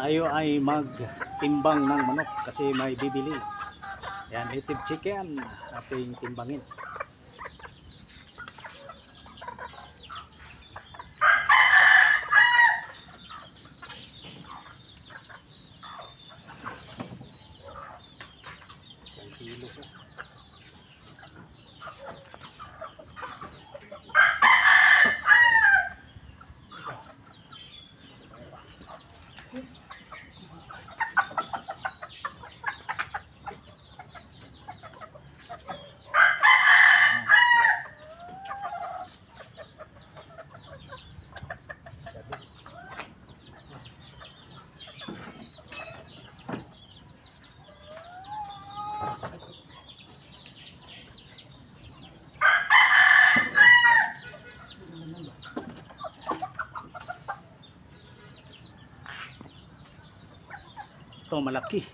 tayo ay magtimbang ng manok kasi may bibili. Yan, native chicken ating timbangin. Isang kilo siya. Ito malaki.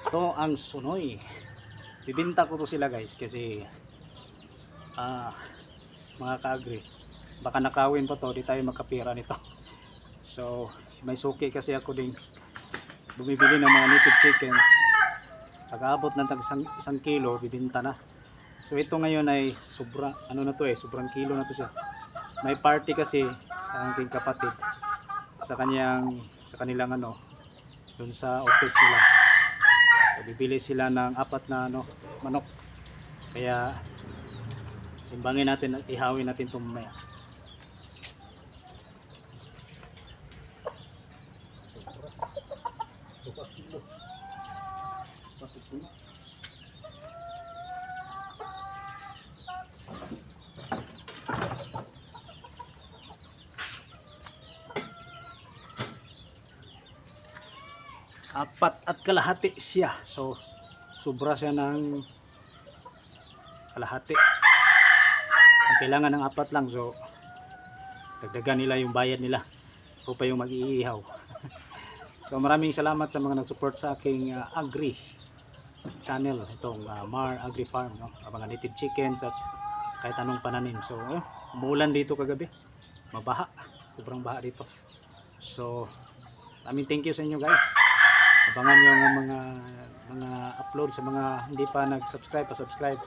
Ito ang sunoy. Bibinta ko to sila guys kasi mga ka-agri, baka nakawin pa to, di tayo magkapira nito. So may suki kasi ako ding bumibili ng mga native chickens. Pag-aabot ng isang kilo bibinta na. So ito ngayon ay sobra, ano na to sobrang kilo na to siya. May party kasi sa aking kapatid sa kanilang dun sa office nila. So, bibili sila ng 4 na manok. Kaya timbangin natin at ihawin natin ito mamaya. Apat at kalahati siya. So sobra siya ng kalahati. Ang kailangan ng 4 lang. So dagdagan nila yung bayad nila. O pa yung mag-iihaw. So maraming salamat sa mga nag-support sa aking agri channel. Itong Mar Agri Farm, mga native chickens at kahit anong pananim. So umuulan dito kagabi. Mabaha. Sobrang baha dito. So thank you sa inyo guys. Abangan nyo ang mga upload sa mga hindi pa nag-subscribe, pa-subscribe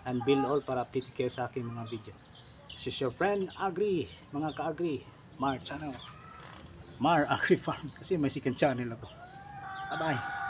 and bell all para update kayo sa aking mga video. This is your friend Agri, mga ka-agri, Mar channel, Mar Agri Farm, kasi may second channel ako. Bye bye.